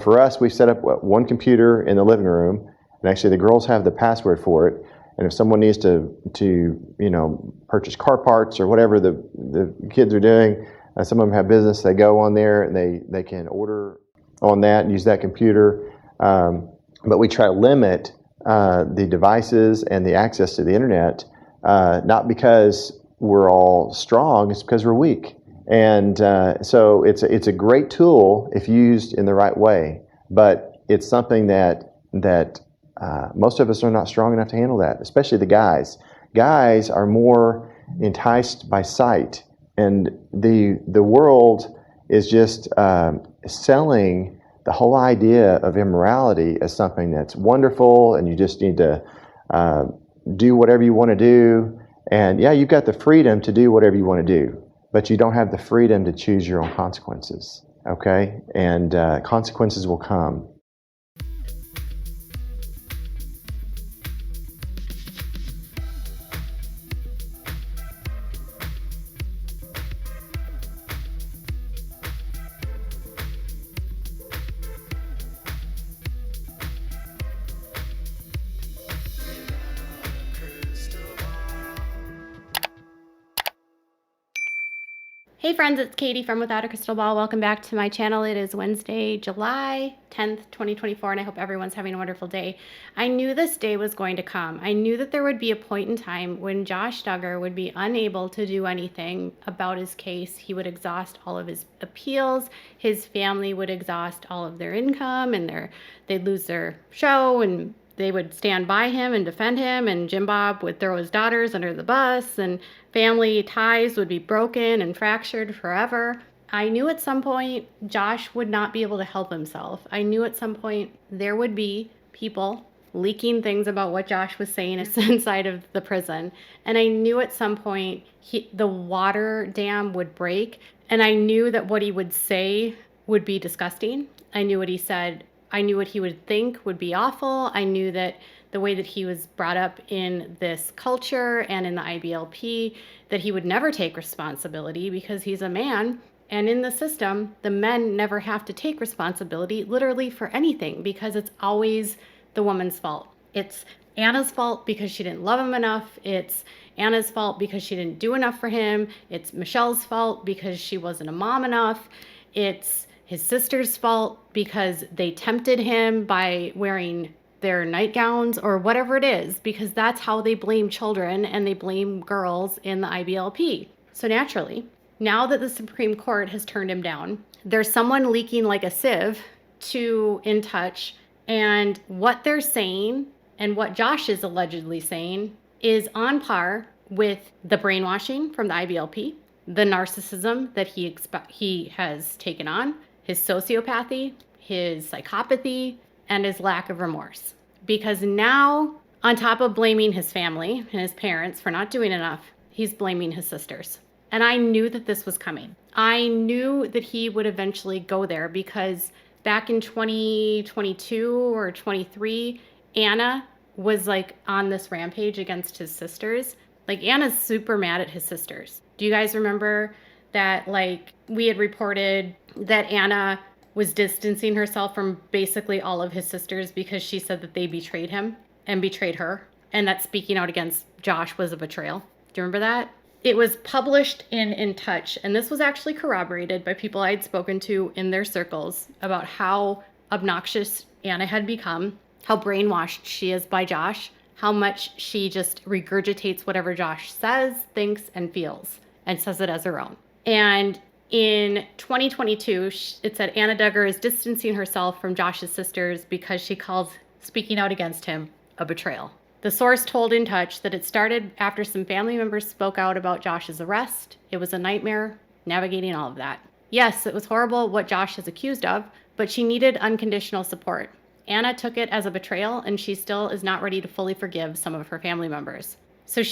For us, we set up one computer in the living room, and actually the girls have the password for it. And if someone needs to purchase car parts or whatever the kids are doing, some of them have business, they go on there and they can order on that and use that computer. But we try to limit the devices and the access to the internet, not because we're all strong, it's because we're weak. And so it's a great tool if used in the right way, but it's something that most of us are not strong enough to handle that, especially the guys. Guys are more enticed by sight, and the world is just selling the whole idea of immorality as something that's wonderful, and you just need to do whatever you want to do. And yeah, you've got the freedom to do whatever you want to do, but you don't have the freedom to choose your own consequences, okay? And consequences will come. Hey friends, it's Katie from Without a Crystal Ball. Welcome back to my channel. It is Wednesday, July 10th, 2024, and I hope everyone's having a wonderful day. I knew this day was going to come. I knew that there would be a point in time when Josh Duggar would be unable to do anything about his case. He would exhaust all of his appeals. His family would exhaust all of their income, and they'd lose their show, and they would stand by him and defend him, and Jim Bob would throw his daughters under the bus, and family ties would be broken and fractured forever. I knew at some point Josh would not be able to help himself. I knew at some point there would be people leaking things about what Josh was saying inside of the prison. And I knew at some point the water dam would break. And I knew that what he would say would be disgusting. I knew what he said. I knew what he would think would be awful. I knew that the way that he was brought up in this culture and in the IBLP, that he would never take responsibility because he's a man. And in the system, the men never have to take responsibility literally for anything because it's always the woman's fault. It's Anna's fault because she didn't love him enough. It's Anna's fault because she didn't do enough for him. It's Michelle's fault because she wasn't a mom enough. It's his sister's fault because they tempted him by wearing their nightgowns or whatever it is, because that's how they blame children and they blame girls in the IBLP. So naturally, now that the Supreme Court has turned him down, there's someone leaking like a sieve to In Touch, and what they're saying and what Josh is allegedly saying is on par with the brainwashing from the IBLP, the narcissism that he has taken on, his sociopathy, his psychopathy, and his lack of remorse. Because now, on top of blaming his family and his parents for not doing enough, he's blaming his sisters. And I knew that this was coming. I knew that he would eventually go there because back in 2022 or 23, Anna was like on this rampage against his sisters. Like, Anna's super mad at his sisters. Do you guys remember that, like, we had reported that Anna was distancing herself from basically all of his sisters because she said that they betrayed him and betrayed her, and that speaking out against Josh was a betrayal? Do you remember that? It was published in Touch, and this was actually corroborated by people I had spoken to in their circles about how obnoxious Anna had become, how brainwashed she is by Josh, how much she just regurgitates whatever Josh says, thinks, and feels, and says it as her own. And in 2022, it said Anna Duggar is distancing herself from Josh's sisters because she calls speaking out against him a betrayal. The source told In Touch that it started after some family members spoke out about Josh's arrest. It was a nightmare navigating all of that. Yes, it was horrible what Josh is accused of, but she needed unconditional support. Anna took it as a betrayal, and she still is not ready to fully forgive some of her family members. So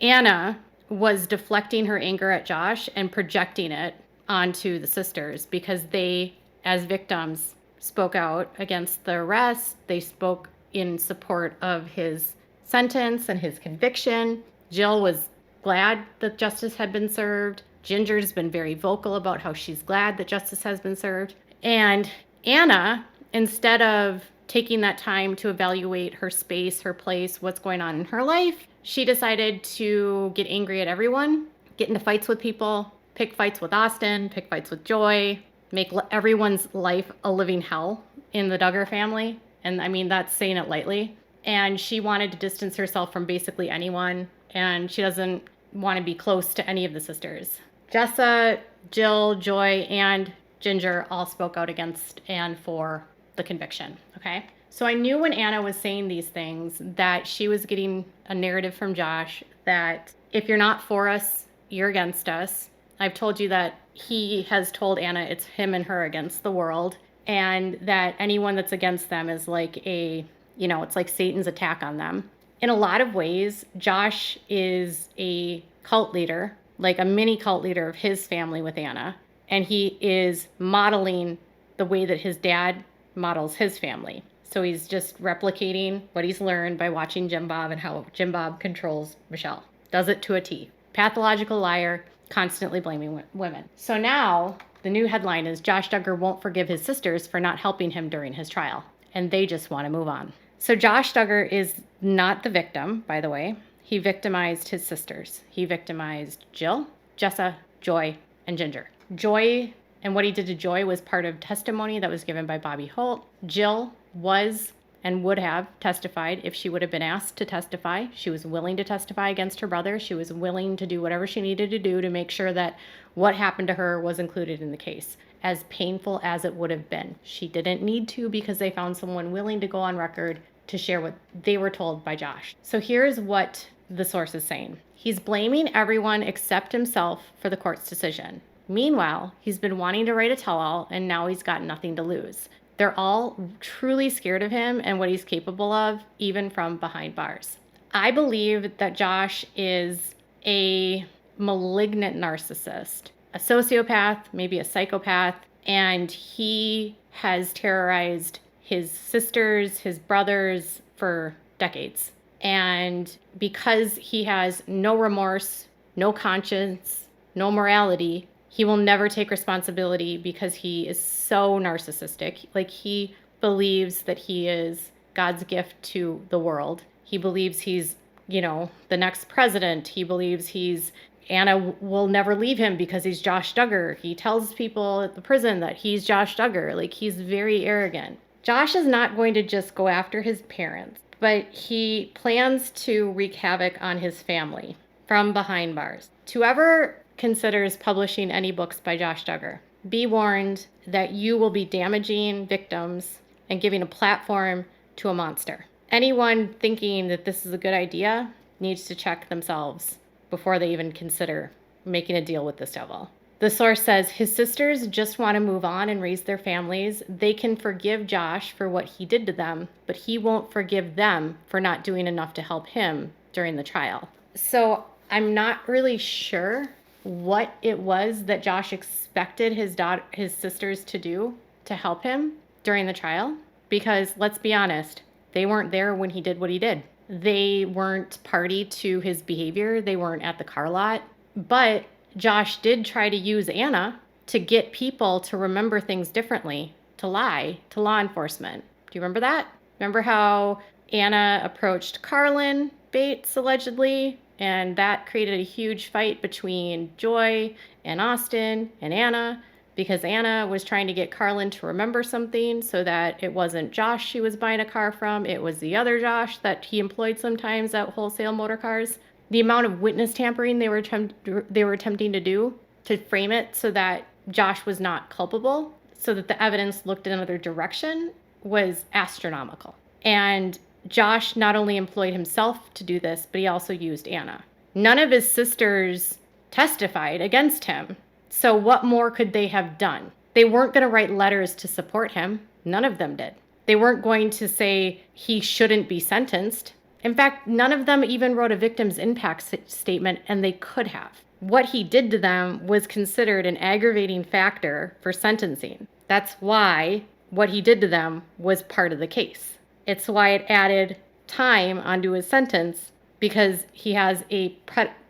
Anna was deflecting her anger at Josh and projecting it onto the sisters because they, as victims, spoke out against the arrest. They spoke in support of his sentence and his conviction. Jill was glad that justice had been served. Ginger's been very vocal about how she's glad that justice has been served. And Anna, instead of taking that time to evaluate her space, her place, what's going on in her life, she decided to get angry at everyone, get into fights with people, pick fights with Austin, pick fights with Joy, make everyone's life a living hell in the Duggar family. And I mean, that's saying it lightly. And she wanted to distance herself from basically anyone. And she doesn't want to be close to any of the sisters. Jessa, Jill, Joy, and Ginger all spoke out against and for the conviction, okay? So I knew when Anna was saying these things that she was getting a narrative from Josh that if you're not for us, you're against us. I've told you that he has told Anna it's him and her against the world, and that anyone that's against them is like it's like Satan's attack on them. In a lot of ways, Josh is a cult leader, like a mini cult leader of his family with Anna, and he is modeling the way that his dad models his family. So he's just replicating what he's learned by watching Jim Bob and how Jim Bob controls Michelle. Does it to a T. Pathological liar, constantly blaming women. So now the new headline is Josh Duggar won't forgive his sisters for not helping him during his trial, and they just want to move on. So Josh Duggar is not the victim, by the way. He victimized his sisters. He victimized Jill, Jessa, Joy, and Ginger. Joy, and what he did to Joy was part of testimony that was given by Bobby Holt. Jill was and would have testified if she would have been asked to testify. She was willing to testify against her brother. She was willing to do whatever she needed to do to make sure that what happened to her was included in the case, as painful as it would have been. She didn't need to because they found someone willing to go on record to share what they were told by Josh. So here's what the source is saying. He's blaming everyone except himself for the court's decision. Meanwhile, he's been wanting to write a tell-all, and now he's got nothing to lose. They're all truly scared of him and what he's capable of, even from behind bars. I believe that Josh is a malignant narcissist, a sociopath, maybe a psychopath, and he has terrorized his sisters, his brothers for decades. And because he has no remorse, no conscience, no morality, he will never take responsibility because he is so narcissistic. Like, he believes that he is God's gift to the world. He believes he's, the next president. He believes Anna will never leave him because he's Josh Duggar. He tells people at the prison that he's Josh Duggar. Like, he's very arrogant. Josh is not going to just go after his parents, but he plans to wreak havoc on his family from behind bars. To whoever considers publishing any books by Josh Duggar, be warned that you will be damaging victims and giving a platform to a monster. Anyone thinking that this is a good idea needs to check themselves before they even consider making a deal with this devil. The source says his sisters just want to move on and raise their families. They can forgive Josh for what he did to them, but he won't forgive them for not doing enough to help him during the trial. So I'm not really sure what it was that Josh expected his sisters to do to help him during the trial, because let's be honest, they weren't there when he did what he did. They weren't party to his behavior. They weren't at the car lot. But Josh did try to use Anna to get people to remember things differently, to lie to law enforcement. Do you remember that? Remember how Anna approached Carlin Bates, allegedly? And that created a huge fight between Joy and Austin and Anna, because Anna was trying to get Carlin to remember something so that it wasn't Josh she was buying a car from. It was the other Josh that he employed sometimes at Wholesale Motor Cars. The amount of witness tampering they were attempting to do to frame it so that Josh was not culpable, so that the evidence looked in another direction, was astronomical. And Josh not only employed himself to do this, but he also used Anna. None of his sisters testified against him. So what more could they have done? They weren't going to write letters to support him. None of them did. They weren't going to say he shouldn't be sentenced. In fact, none of them even wrote a victim's impact statement, and they could have. What he did to them was considered an aggravating factor for sentencing. That's why what he did to them was part of the case. It's why it added time onto his sentence, because he has a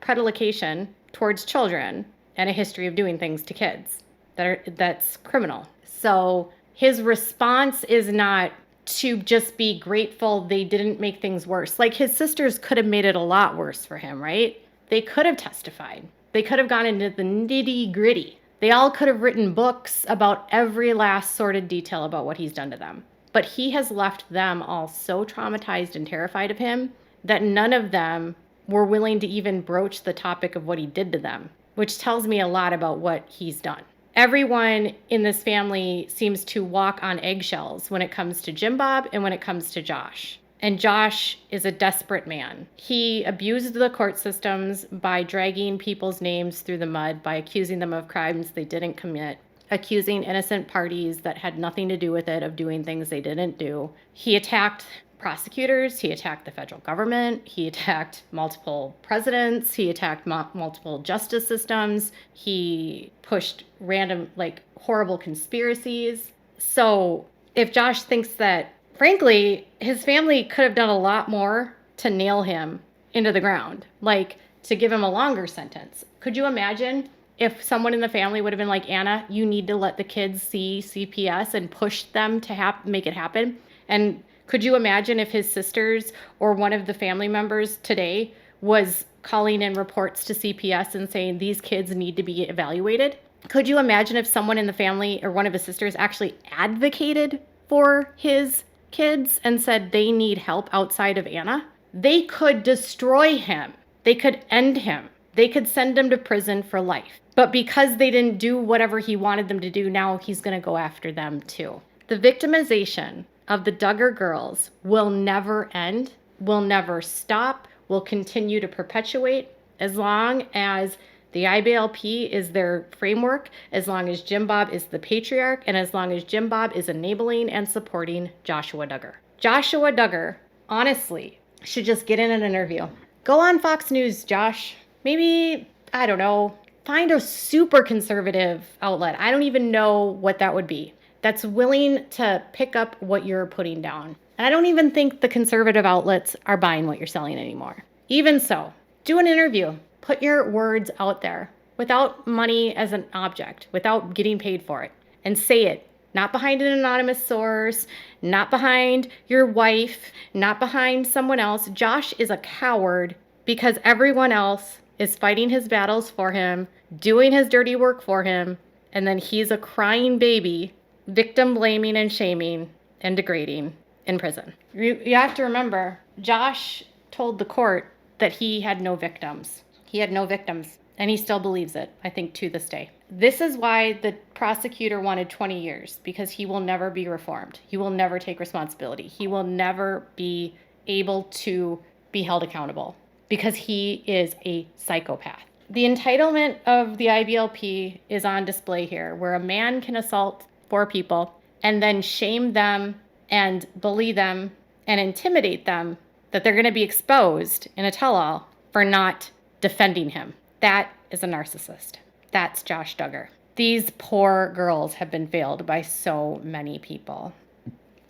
predilection towards children and a history of doing things to kids that's criminal. So His response is not to just be grateful they didn't make things worse. Like, his sisters could have made it a lot worse for him, right? They could have testified. They could have gone into the nitty gritty. They all could have written books about every last sordid detail about what he's done to them. But he has left them all so traumatized and terrified of him that none of them were willing to even broach the topic of what he did to them, which tells me a lot about what he's done. Everyone in this family seems to walk on eggshells when it comes to Jim Bob and when it comes to Josh. And Josh is a desperate man. He abused the court systems by dragging people's names through the mud, by accusing them of crimes they didn't commit, accusing innocent parties that had nothing to do with it of doing things they didn't do. He attacked prosecutors, he attacked the federal government, he attacked multiple presidents, he attacked multiple justice systems, he pushed random, horrible conspiracies. So if Josh thinks that, frankly, his family could have done a lot more to nail him into the ground, to give him a longer sentence. Could you imagine if someone in the family would have been like, Anna, you need to let the kids see CPS and push them to make it happen? And could you imagine if his sisters or one of the family members today was calling in reports to CPS and saying these kids need to be evaluated? Could you imagine if someone in the family or one of his sisters actually advocated for his kids and said they need help outside of Anna? They could destroy him. They could end him. They could send him to prison for life. But because they didn't do whatever he wanted them to do, now he's going to go after them too. The victimization of the Duggar girls will never end, will never stop, will continue to perpetuate as long as the IBLP is their framework, as long as Jim Bob is the patriarch, and as long as Jim Bob is enabling and supporting Joshua Duggar. Joshua Duggar, honestly, should just get in an interview. Go on Fox News, Josh. Maybe, I don't know, find a super conservative outlet. I don't even know what that would be, that's willing to pick up what you're putting down. And I don't even think the conservative outlets are buying what you're selling anymore. Even so, do an interview. Put your words out there without money as an object, without getting paid for it. And say it, not behind an anonymous source, not behind your wife, not behind someone else. Josh is a coward because everyone else is fighting his battles for him, doing his dirty work for him, and then he's a crying baby, victim blaming and shaming and degrading in prison. You have to remember, Josh told the court that he had no victims. He had no victims, and he still believes it, I think, to this day. This is why the prosecutor wanted 20 years, because he will never be reformed. He will never take responsibility. He will never be able to be held accountable because he is a psychopath. The entitlement of the IBLP is on display here, where a man can assault 4 people and then shame them and bully them and intimidate them that they're going to be exposed in a tell-all for not defending him. That is a narcissist. That's Josh Duggar. These poor girls have been failed by so many people.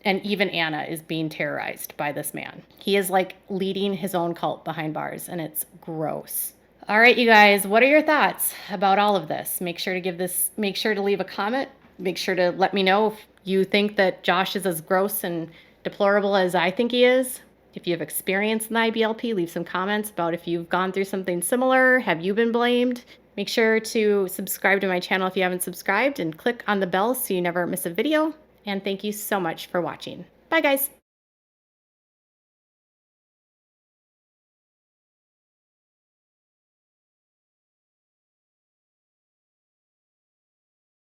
And even Anna is being terrorized by this man. He is leading his own cult behind bars, and it's gross. All right, you guys, what are your thoughts about all of this? Make sure to leave a comment. Make sure to let me know if you think that Josh is as gross and deplorable as I think he is. If you have experience in the IBLP, leave some comments about if you've gone through something similar. Have you been blamed? Make sure to subscribe to my channel if you haven't subscribed and click on the bell so you never miss a video. And thank you so much for watching. Bye, guys.